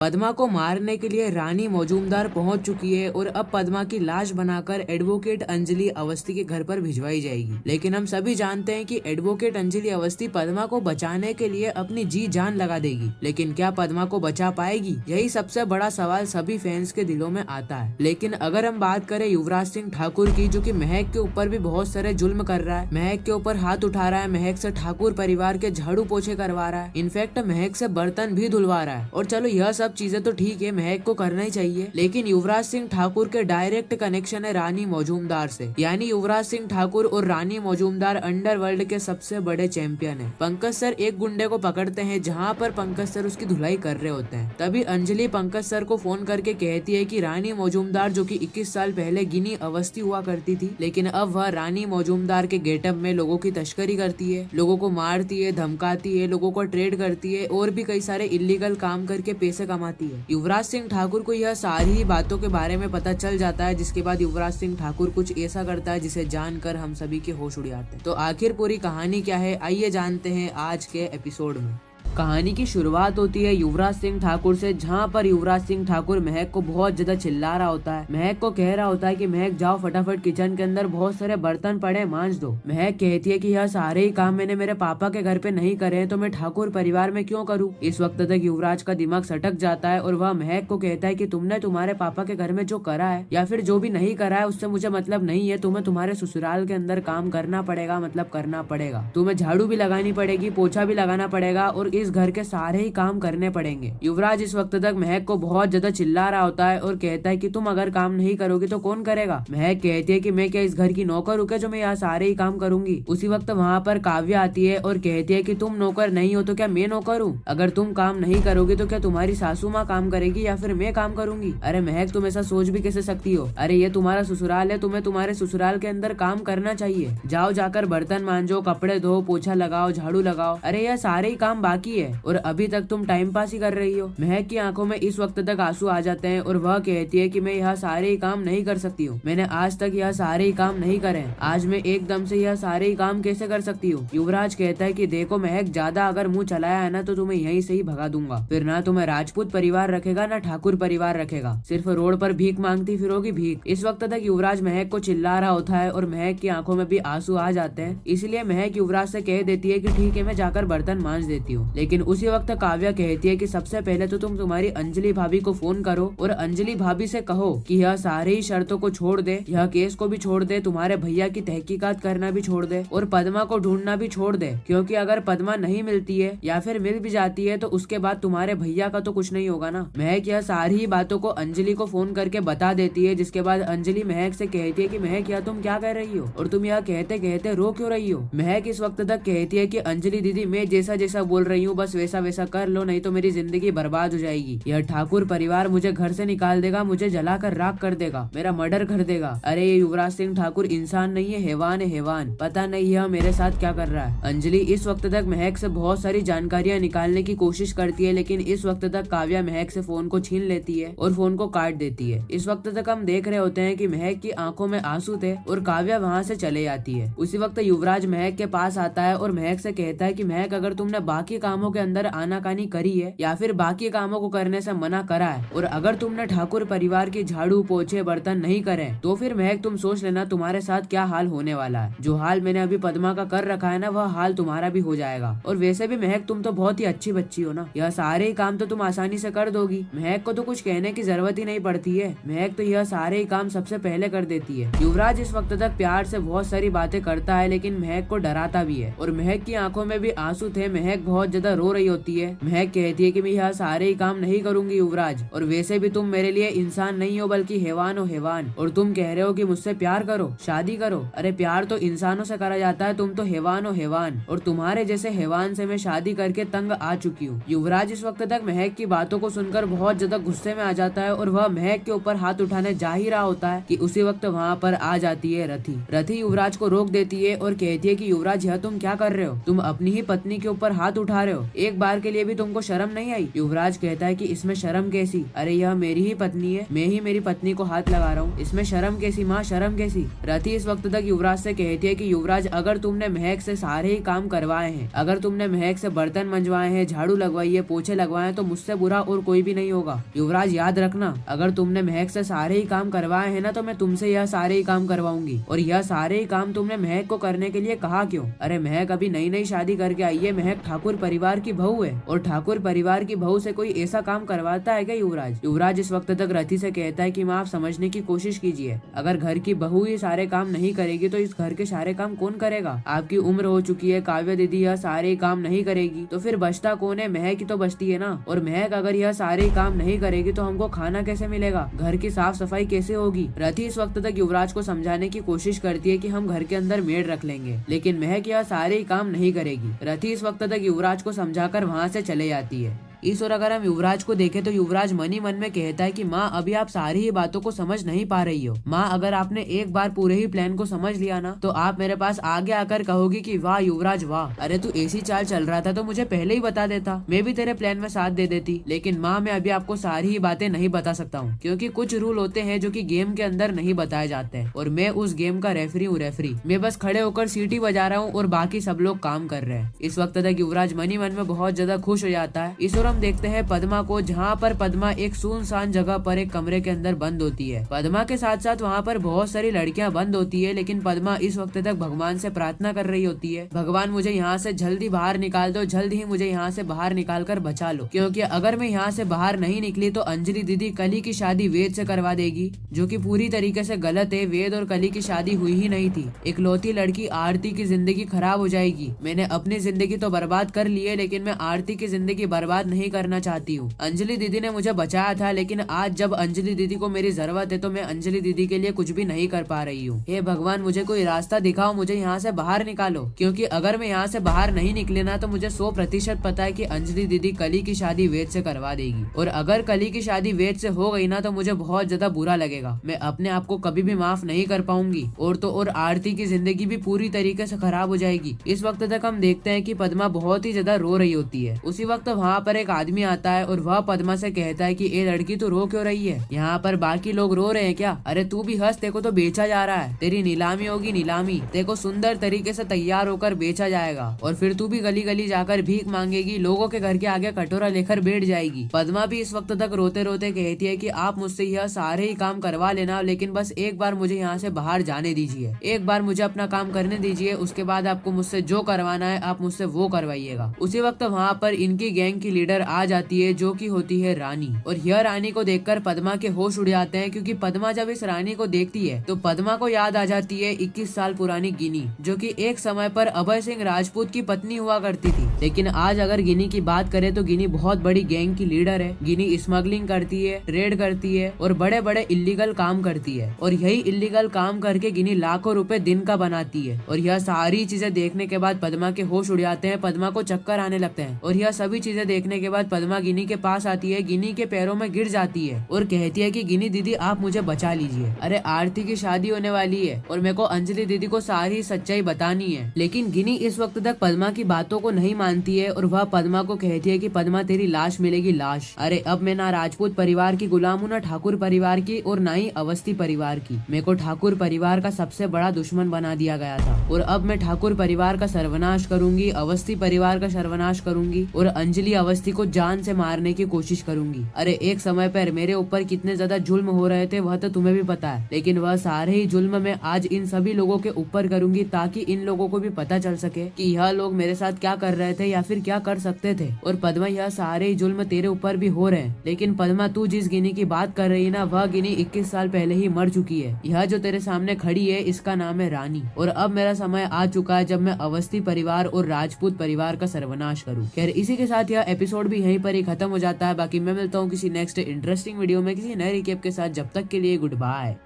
पद्मा को मारने के लिए रानी मौजूमदार पहुंच चुकी है और अब पद्मा की लाश बनाकर एडवोकेट अंजलि अवस्थी के घर पर भिजवाई जाएगी। लेकिन हम सभी जानते हैं कि एडवोकेट अंजलि अवस्थी पद्मा को बचाने के लिए अपनी जी जान लगा देगी, लेकिन क्या पद्मा को बचा पाएगी? यही सबसे बड़ा सवाल सभी फैंस के दिलों में आता है। लेकिन अगर हम बात करें युवराज सिंह ठाकुर की, जो कि महक के ऊपर भी बहुत सारे जुल्म कर रहा है, महक के ऊपर हाथ उठा रहा है, महक से ठाकुर परिवार के झाड़ू पोछे करवा रहा है, इनफैक्ट महक से बर्तन भी धुलवा रहा है। और चलो यह सब चीजें तो ठीक है, महक को करना ही चाहिए, लेकिन युवराज सिंह ठाकुर के डायरेक्ट कनेक्शन है रानी मौजूमदार से। यानी युवराज सिंह ठाकुर और रानी मौजूमदार अंडरवर्ल्ड के सबसे बड़े चैंपियन है। पंकज सर एक गुंडे को पकड़ते हैं जहाँ पर पंकज सर उसकी धुलाई कर रहे होते हैं। तभी अंजलि पंकज सर को फोन करके कहती है कि रानी मौजूमदार, जो कि 21 साल पहले गिनी अवस्थी हुआ करती थी, लेकिन अब वह रानी मौजूमदार के गेटअप में लोगों की तस्करी करती है, लोगों को मारती है, धमकाती है, लोगों को ट्रेड करती है और भी कई सारे इलीगल काम करके पैसे कमाती है। युवराज सिंह ठाकुर को यह सारी ही बातों के बारे में पता चल जाता है, जिसके बाद युवराज सिंह ठाकुर कुछ ऐसा करता है जिसे जानकर हम सभी के होश उड़ जाते हैं। तो आखिर पूरी कहानी क्या है, आइए जानते हैं आज के एपिसोड में। कहानी की शुरुआत होती है युवराज सिंह ठाकुर से, जहाँ पर युवराज सिंह ठाकुर महक को बहुत ज्यादा चिल्ला रहा होता है। महक को कह रहा होता है कि महक जाओ फटाफट किचन के अंदर बहुत सारे बर्तन पड़े मांज दो। महक कहती है कि यह सारे ही काम मैंने मेरे पापा के घर पे नहीं करे तो मैं ठाकुर परिवार में क्यों करूँ। इस वक्त तक युवराज का दिमाग सटक जाता है और वह महक को कहता है कि तुमने तुम्हारे पापा के घर में जो करा है या फिर जो भी नहीं करा है उससे मुझे मतलब नहीं है, तुम्हें तुम्हारे ससुराल के अंदर काम करना पड़ेगा, मतलब करना पड़ेगा। तुम्हें झाड़ू भी लगानी पड़ेगी, पोछा भी लगाना पड़ेगा और इस घर के सारे ही काम करने पड़ेंगे। युवराज इस वक्त तक महक को बहुत ज्यादा चिल्ला रहा होता है और कहता है कि तुम अगर काम नहीं करोगे तो कौन करेगा। महक कहती है कि मैं क्या इस घर की नौकर हूँ क्या जो मैं यहाँ सारे ही काम करूंगी। उसी वक्त वहाँ पर काव्या आती है और कहती है कि तुम नौकर नहीं हो तो क्या मैं नौकर हूँ? अगर तुम काम नहीं करोगे तो क्या तुम्हारी सासू माँ काम करेगी या फिर मैं काम करूंगी? अरे महक, तुम ऐसा सोच भी कैसे सकती हो? अरे ये तुम्हारा ससुराल है, तुम्हें तुम्हारे ससुराल के अंदर काम करना चाहिए। जाओ जाकर बर्तन मांजो, कपड़े धो, पोछा लगाओ, झाड़ू लगाओ। अरे यह सारे ही काम बाकी है और अभी तक तुम टाइम पास ही कर रही हो। महक की आंखों में इस वक्त तक आंसू आ जाते हैं और वह कहती है कि मैं यह सारे ही काम नहीं कर सकती हूँ, मैंने आज तक यह सारे ही काम नहीं करे, आज मैं एकदम से यह सारे ही काम कैसे कर सकती हूँ। युवराज कहता है कि देखो महक, ज्यादा अगर मुंह चलाया है ना तो तुम्हें यहीं से ही भगा दूंगा, फिर ना तुम्हें राजपूत परिवार रखेगा ना ठाकुर परिवार रखेगा, सिर्फ रोड पर भीख मांगती फिरोगी भीख। इस वक्त तक युवराज महक को चिल्ला रहा होता है और महक की आंखों में भी आंसू आ जाते हैं, इसलिए महक युवराज से कह देती है कि ठीक है मैं जाकर बर्तन मांज देती हूँ। लेकिन उसी वक्त काव्या कहती है कि सबसे पहले तो तुम तुम्हारी अंजलि भाभी को फोन करो और अंजलि भाभी से कहो कि यह सारे ही शर्तों को छोड़ दे, यह केस को भी छोड़ दे, तुम्हारे भैया की तहकीकात करना भी छोड़ दे और पद्मा को ढूंढना भी छोड़ दे, क्योंकि अगर पद्मा नहीं मिलती है या फिर मिल भी जाती है तो उसके बाद तुम्हारे भैया का तो कुछ नहीं होगा ना। महक यह सारी ही बातों को अंजलि को फोन करके बता देती है, जिसके बाद अंजलि महक से कहती है कि महक यह तुम क्या कह रही हो और तुम यह कहते कहते रो क्यों रही हो। महक इस वक्त तक कहती है कि अंजलि दीदी, मैं जैसा जैसा बोल रही हूँ बस वैसा वैसा कर लो, नहीं तो मेरी जिंदगी बर्बाद हो जाएगी। यह ठाकुर परिवार मुझे घर से निकाल देगा, मुझे जलाकर राख कर देगा, मेरा मर्डर कर देगा। अरे ये युवराज सिंह ठाकुर इंसान नहीं है, हैवान है हैवान, पता नहीं यह मेरे साथ क्या कर रहा है। अंजलि इस वक्त तक महक से बहुत सारी जानकारियां निकालने की कोशिश करती है, लेकिन इस वक्त तक काव्या महक से फोन को छीन लेती है और फोन को काट देती है। इस वक्त तक हम देख रहे होते हैं कि महक की आंखों में आंसू थे और काव्या वहाँ से चले जाती है। उसी वक्त युवराज महक के पास आता है और महक से कहता है कि महक, अगर तुमने बाकी कामों के अंदर आनाकानी करी है या फिर बाकी कामों को करने से मना करा है और अगर तुमने ठाकुर परिवार की झाड़ू पोछे बर्तन नहीं करे तो फिर महक तुम सोच लेना तुम्हारे साथ क्या हाल होने वाला है। जो हाल मैंने अभी पद्मा का कर रखा है ना, वह हाल तुम्हारा भी हो जाएगा। और वैसे भी महक, तुम तो बहुत ही अच्छी बच्ची हो ना, यह सारे ही काम तो तुम आसानी से कर दोगी। महक को तो कुछ कहने की जरूरत ही नहीं पड़ती है, महक तो यह सारे ही काम सबसे पहले कर देती है। युवराज इस वक्त तक प्यार से बहुत सारी बातें करता है, लेकिन महक को डराता भी है और महक की आंखों में भी आंसू थे। महक बहुत ज्यादा रो रही होती है। महक कहती है कि मैं यह सारे ही काम नहीं करूंगी युवराज, और वैसे भी तुम मेरे लिए इंसान नहीं हो बल्कि हैवान हो हैवान, और तुम कह रहे हो कि मुझसे प्यार करो, शादी करो। अरे प्यार तो इंसानों से करा जाता है, तुम तो हैवान हो हैवान, और तुम्हारे जैसे हैवान से मैं शादी करके तंग आ चुकी हूँ। युवराज इस वक्त तक महक की बातों को सुनकर बहुत ज्यादा गुस्से में आ जाता है और वह महक के ऊपर हाथ उठाने जा ही रहा होता है कि उसी वक्त वहाँ पर आ जाती है रथी। रथी युवराज को रोक देती है और कहती है कि युवराज, यह तुम क्या कर रहे हो? तुम अपनी ही पत्नी के ऊपर हाथ उठा रहे हो। हो? एक बार के लिए भी तुमको शर्म नहीं आई? युवराज कहता है कि इसमें शर्म कैसी, अरे यह मेरी ही पत्नी है, मैं ही मेरी पत्नी को हाथ लगा रहा हूँ, इसमें शर्म कैसी माँ, शर्म कैसी? रति इस वक्त तक युवराज से कहती है कि युवराज अगर तुमने महक से सारे ही काम करवाए हैं, अगर तुमने महक से बर्तन मंजवाए हैं, झाड़ू लगवाई है, पोछे लगवाए, तो मुझसे बुरा और कोई भी नहीं होगा। युवराज याद रखना, अगर तुमने महक से सारे ही काम करवाए हैं ना, तो मैं तुमसे यह सारे ही काम करवाऊंगी। और यह सारे ही काम तुमने महक को करने के लिए कहा क्यों? अरे महक अभी नई नई शादी करके आई है, महक ठाकुर परिवार की बहू है, और ठाकुर परिवार की बहू से कोई ऐसा काम करवाता है क्या युवराज? युवराज इस वक्त तक रति से कहता है कि माँ आप समझने की कोशिश कीजिए, अगर घर की बहू ही सारे काम नहीं करेगी तो इस घर के सारे काम कौन करेगा? आपकी उम्र हो चुकी है, काव्य दीदी यह सारे काम नहीं करेगी तो फिर बचता कौन है? महक ही तो बचती है ना। और महक अगर यह सारे काम नहीं करेगी तो हमको खाना कैसे मिलेगा, घर की साफ सफाई कैसे होगी? रति इस वक्त तक युवराज को समझाने की कोशिश करती है कि हम घर के अंदर मेड रख लेंगे, लेकिन महक यह सारे काम नहीं करेगी। रति इस वक्त तक युवराज को समझाकर वहाँ से चले जाती है। इस और अगर हम युवराज को देखें तो युवराज मन ही मन में कहता है कि माँ अभी आप सारी ही बातों को समझ नहीं पा रही हो। माँ अगर आपने एक बार पूरे ही प्लान को समझ लिया ना, तो आप मेरे पास आगे आकर कहोगी कि वाह युवराज वाह, अरे तू ऐसी चाल चल रहा था तो मुझे पहले ही बता देता, मैं भी तेरे प्लान में साथ दे देती। लेकिन माँ मैं अभी आपको सारी ही बातें नहीं बता सकता हूँ, क्योंकि कुछ रूल होते हैं जो कि गेम के अंदर नहीं बताए जाते हैं, और मैं उस गेम का रेफरी हूँ। रेफरी मैं बस खड़े होकर सीटी बजा रहा हूँ और बाकी सब लोग काम कर रहे हैं। इस वक्त तक युवराज मन ही मन में बहुत ज्यादा खुश हो जाता है। इस और हम देखते हैं पद्मा को, जहाँ पर पद्मा एक सुनसान जगह पर एक कमरे के अंदर बंद होती है। पद्मा के साथ साथ वहाँ पर बहुत सारी लड़कियां बंद होती है, लेकिन पद्मा इस वक्त तक भगवान से प्रार्थना कर रही होती है, भगवान मुझे यहाँ से जल्दी बाहर निकाल दो, जल्द ही मुझे यहाँ से बाहर निकाल कर बचा लो, क्योंकि अगर मैं यहाँ से बाहर नहीं निकली तो अंजलि दीदी कली की शादी वेद से करवा देगी, जो कि पूरी तरीके से गलत है। वेद और कली की शादी हुई ही नहीं थी। इकलौती लड़की आरती की जिंदगी खराब हो जाएगी। मैंने अपनी जिंदगी तो बर्बाद कर ली है, लेकिन मैं आरती की जिंदगी बर्बाद नहीं करना चाहती हूँ। अंजलि दीदी ने मुझे बचाया था, लेकिन आज जब अंजलि दीदी को मेरी जरूरत है तो मैं अंजलि दीदी के लिए कुछ भी नहीं कर पा रही हूँ। हे भगवान मुझे कोई रास्ता दिखाओ, मुझे यहाँ से बाहर निकालो, क्योंकि अगर मैं यहाँ से बाहर नहीं निकले ना तो मुझे 100% पता है कि अंजलि दीदी कली की शादी वेद से करवा देगी, और अगर कली की शादी वेद से हो गई ना तो मुझे बहुत ज्यादा बुरा लगेगा। मैं अपने आप को कभी भी माफ नहीं कर पाऊंगी, और आरती की जिंदगी भी पूरी तरीके से खराब हो जाएगी। इस वक्त तक हम देखते हैं कि पद्मा बहुत ही ज्यादा रो रही होती है। उसी वक्त वहाँ पर एक आदमी आता है और वह पद्मा से कहता है कि ए लड़की तू रो क्यों रही है? यहाँ पर बाकी लोग रो रहे हैं क्या? अरे तू भी हंस, तेको तो बेचा जा रहा है, तेरी नीलामी होगी नीलामी, तेको सुंदर तरीके से तैयार होकर बेचा जाएगा, और फिर तू भी गली गली जाकर भीख मांगेगी, लोगों के घर के आगे कटोरा लेकर बैठ जाएगी। पद्मा भी इस वक्त तक रोते रोते कहती है कि आप मुझसे यह सारे ही काम करवा लेना, लेकिन बस एक बार मुझे यहाँ से बाहर जाने दीजिए, एक बार मुझे अपना काम करने दीजिए, उसके बाद आपको मुझसे जो करवाना है आप मुझसे वो करवाइएगा। उसी वक्त वहाँ पर इनकी गैंग की लीडर आ जाती है, जो की होती है रानी, और यह रानी को देखकर पद्मा के होश उड़ जाते हैं, क्योंकि पद्मा जब इस रानी को देखती है तो पद्मा को याद आ जाती है 21 साल पुरानी गिनी, जो कि एक समय पर अभय सिंह राजपूत की पत्नी हुआ करती थी। लेकिन आज अगर गिनी की बात करें तो गिनी बहुत बड़ी गैंग की लीडर है। गिनी स्मगलिंग करती है, रेड करती है और बड़े बड़े इलीगल काम करती है, और यही इलीगल काम करके गिनी लाखों रुपए दिन का बनाती है। और यह सारी चीजें देखने के बाद पद्मा के होश उड़ जाते हैं, पद्मा को चक्कर आने लगते हैं, और यह सभी चीजें देखने के बाद पद्मा गिनी के पास आती है, गिनी के पैरों में गिर जाती है और कहती है कि गिनी दीदी आप मुझे बचा लीजिए, अरे आरती की शादी होने वाली है और मेरे को अंजलि दीदी को सारी सच्चाई बतानी है। लेकिन गिनी इस वक्त तक पद्मा की बातों को नहीं मानती है, और वह पद्मा को कहती है कि पद्मा तेरी लाश मिलेगी, लाश। अरे अब मैं ना राजपूत परिवार की गुलाम हूँ, ना ठाकुर परिवार की, और ना ही अवस्थी परिवार की। मेरे को ठाकुर परिवार का सबसे बड़ा दुश्मन बना दिया गया था, और अब मैं ठाकुर परिवार का सर्वनाश करूंगी, अवस्थी परिवार का सर्वनाश करूंगी, और अंजलि अवस्थी को जान से मारने की कोशिश करूंगी। अरे एक समय पर मेरे ऊपर कितने ज्यादा जुल्म हो रहे थे वह तो तुम्हें भी पता है, लेकिन वह सारे ही जुल्म मैं आज इन सभी लोगों के ऊपर करूंगी, ताकि इन लोगों को भी पता चल सके कि यह लोग मेरे साथ क्या कर रहे थे या फिर क्या कर सकते थे। और पद्मा यह सारे ही जुल्म तेरे ऊपर भी हो रहे हैं, लेकिन पद्मा तू जिस गिनी की बात कर रही है ना, वह गिनी 21 साल पहले ही मर चुकी है। यह जो तेरे सामने खड़ी है इसका नाम है रानी, और अब मेरा समय आ चुका है जब मैं अवस्थी परिवार और राजपूत परिवार का सर्वनाश करूं। खैर इसी के साथ यह एपिसोड भी यहीं पर ही खत्म हो जाता है। बाकी मैं मिलता हूँ किसी नेक्स्ट इंटरेस्टिंग वीडियो में किसी नए रिकैप के साथ। जब तक के लिए गुड बाय।